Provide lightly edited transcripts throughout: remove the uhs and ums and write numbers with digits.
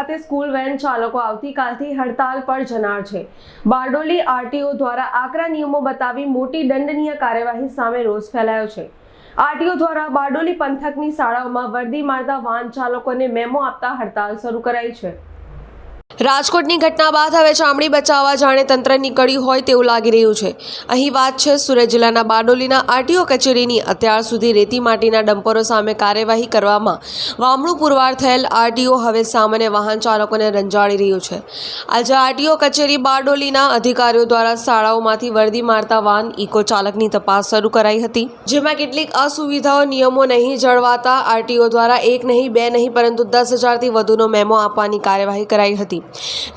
ખાતે school van ચાલકો આવતીકાલથી હડતાલ પર જનાર છે। બારડોલી આરટીઓ દ્વારા આકરા નિયમો બતાવી મોટી દંડનીય કાર્યવાહી સામે રોષ ફેલાયો છે। આરટીઓ દ્વારા બારડોલી પંથકની શાળાઓમાં વર્દી મારતા વાહન ચાલકોને મેમો આપતા હડતાલ શરૂ કરાઈ છે। રાજકોટની ઘટના બાદ હવે ચામડી બચાવવા જાણે તંત્ર નીકળ્યું હોય તેવું લાગી રહ્યું છે। અહીં વાત છે સુરત જિલ્લાના બારડોલીના આરટીઓ કચેરીની। અત્યાર સુધી રેતી માટીના ડમ્પરો સામે કાર્યવાહી કરવામાં વામણું પુરવાર થયેલ આરટીઓ હવે સામાન્ય વાહન ચાલકોને રંજાડી રહ્યું છે। આજે આરટીઓ કચેરી બારડોલીના અધિકારીઓ દ્વારા શાળાઓમાંથી વર્દી મારતા વાહન ઇકો ચાલકની તપાસ શરૂ કરાઈ હતી, જેમાં કેટલીક અસુવિધાઓ નિયમો નહીં જળવાતા આરટીઓ દ્વારા એક નહીં બે નહીં પરંતુ 10,000થી વધુનો મેમો આપવાની કાર્યવાહી કરાઈ હતી,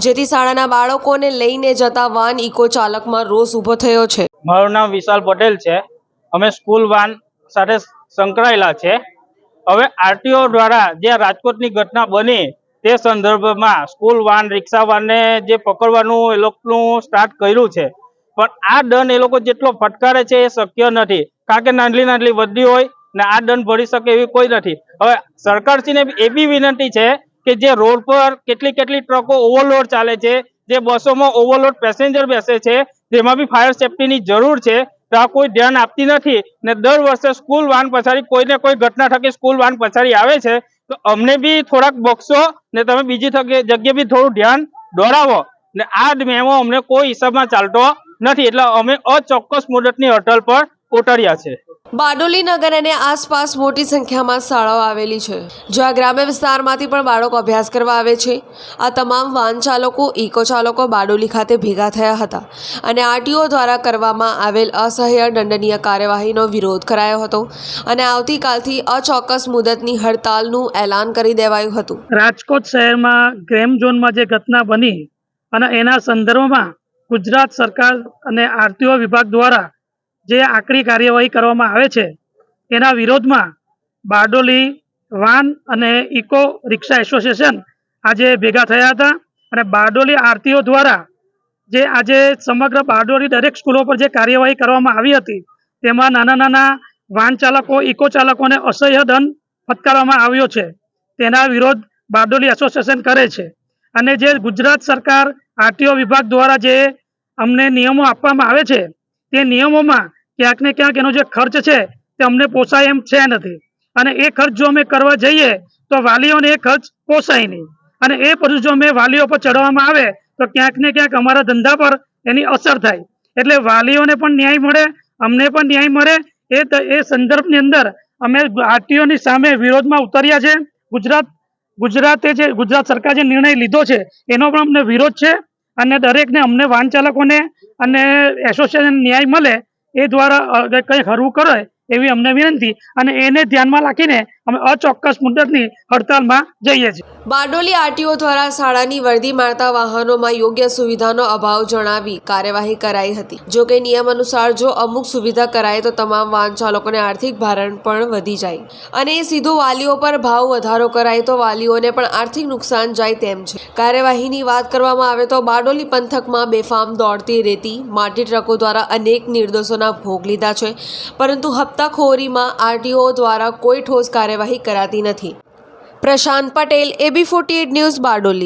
જેથી શાળાના બાળકોને લઈને જતા વાન ઇકો ચાલકમાં રોષ ઉભો થયો છે। મારું નામ વિશાલ પટેલ છે। અમે સ્કૂલ વાન સાથે સંકળાયેલા છે। હવે આરટીઓ દ્વારા જે રાજકોટની ઘટના બની તે સંદર્ભમાં સ્કૂલ વાન રિક્ષા વાનને જે પકડવાનું એ લોકોનું સ્ટાર્ટ કર્યું છે, પણ આ દંડ એ લોકો જેટલો ફટકારે છે એ શક્ય નથી, કારણ કે નાની વર્દી હોય ને આ દંડ ભરી શકે એવી કોઈ નથી। હવે સરકારશ્રીને એ બી વિનંતી છે કે જે રોડ પર કેટલી ટ્રકો ઓવરલોડ ચાલે છે, જે બસોમાં ઓવરલોડ પેસેન્જર બેસે છે, તેમાં બી ફાયર સેફટીની જરૂર છે, તો આ કોઈ ધ્યાન આપતી નથી ને દર વર્ષે સ્કૂલ વાન પછાડી કોઈને કોઈ ઘટના થકી સ્કૂલ વાન પછાડી આવે છે। તો અમને બી થોડાક બક્ષો ને તમે બીજી જગ્યાએ બી થોડું ધ્યાન દોડાવો ને આ મેમો અમને કોઈ હિસાબમાં ચાલતો નથી, એટલે અમે અચોક્કસ મુદતની હડતાલ પર ઉતર્યા છે। બારડોલી નગર અને આસપાસ મોટી સંખ્યામાં શાળાઓ આવેલી છે, જ્યાં ગ્રામ્ય વિસ્તારમાંથી પણ બાળકો અભ્યાસ કરવા આવે છે। આ તમામ વાહન ચાલકો ઇકો ચાલકો બારડોલી ખાતે ભેગા થયા હતા અને આરટીઓ દ્વારા કરવામાં આવેલ અસહ્ય દંડનીય કાર્યવાહીનો વિરોધ કરાયો હતો અને આવતીકાલથી અચોક્કસ મુદતની હડતાલનું એલાન કરી દેવાયું હતું। રાજકોટ શહેરમાં ગ્રેમ ઝોનમાં જે ઘટના બની અને એના સંદર્ભમાં ગુજરાત સરકાર અને આરટીઓ વિભાગ દ્વારા જે આકરી કાર્યવાહી કરવામાં આવે છે એના વિરોધમાં બારડોલી વાન અને ઇકો રિક્ષા એસોસિએશન આજે ભેગા થયા હતા અને બારડોલી આરટીઓ દ્વારા જે આજે સમગ્ર બારડોલી દરેક સ્કૂલો પર જે કાર્યવાહી કરવામાં આવી હતી તેમાં નાના વાહન ચાલકો ઇકો ચાલકોને અસહ્ય દંડ ફટકારવામાં આવ્યો છે, તેના વિરોધ બારડોલી એસોસિએશન કરે છે। અને જે ગુજરાત સરકાર આરટીઓ વિભાગ દ્વારા જે અમને નિયમો આપવામાં આવે છે તે નિયમોમાં ક્યાંક ને ક્યાંક એનો જે ખર્ચ છે તે અમને પોસાય એમ છે નથી, અને એ ખર્ચ જો અમે કરવા જઈએ તો વાલીઓને એ ખર્ચ પોસાય નહીં, અને એ બધું જો અમે વાલીઓ પર ચડવામાં આવે તો ક્યાંક ને ક્યાંક અમારા ધંધા પર એની અસર થાય, એટલે વાલીઓને પણ ન્યાય મળે, અમને પણ ન્યાય મળે એ સંદર્ભની અંદર અમે આરટીઓની સામે વિરોધમાં ઉતર્યા છે। ગુજરાત સરકાર જે નિર્ણય લીધો છે એનો પણ અમને વિરોધ છે અને દરેકને અમને વાહન ચાલકોને અને એસોસિએશન ન્યાય મળે એ દ્વારા કંઈ હરવું કરે એવી અમને વિનંતી, અને એને ધ્યાનમાં રાખીને અમે અચોક્કસ મુદતની હડતાલમાં જઈએ છીએ। બારડોલી આરટીઓ દ્વારા શાળાની વર્દી મારતા વાહનોમાં યોગ્ય સુવિધાનો અભાવ જણાવી કાર્યવાહી કરાઈ હતી। જો કે નિયમ અનુસાર જો અમુક સુવિધા કરાય તો તમામ વાહન ચાલકોને આર્થિક ભારણ પણ વધી જાય અને એ સીધું વાલીઓ પર ભાવ વધારો કરાય તો વાલીઓને પણ આર્થિક નુકસાન જાય તેમ છે। કાર્યવાહીની વાત કરવામાં આવે તો બારડોલી પંથકમાં બેફામ દોડતી રેતી માટી ટ્રકો દ્વારા અનેક નિર્દોષોના ભોગ લીધા છે, પરંતુ હપ્તાખોરીમાં આરટીઓ દ્વારા કોઈ ઠોસ કાર્યવાહી કરાતી નથી। પ્રશાંત પટેલ, AB48 ન્યૂઝ, બારડોલી।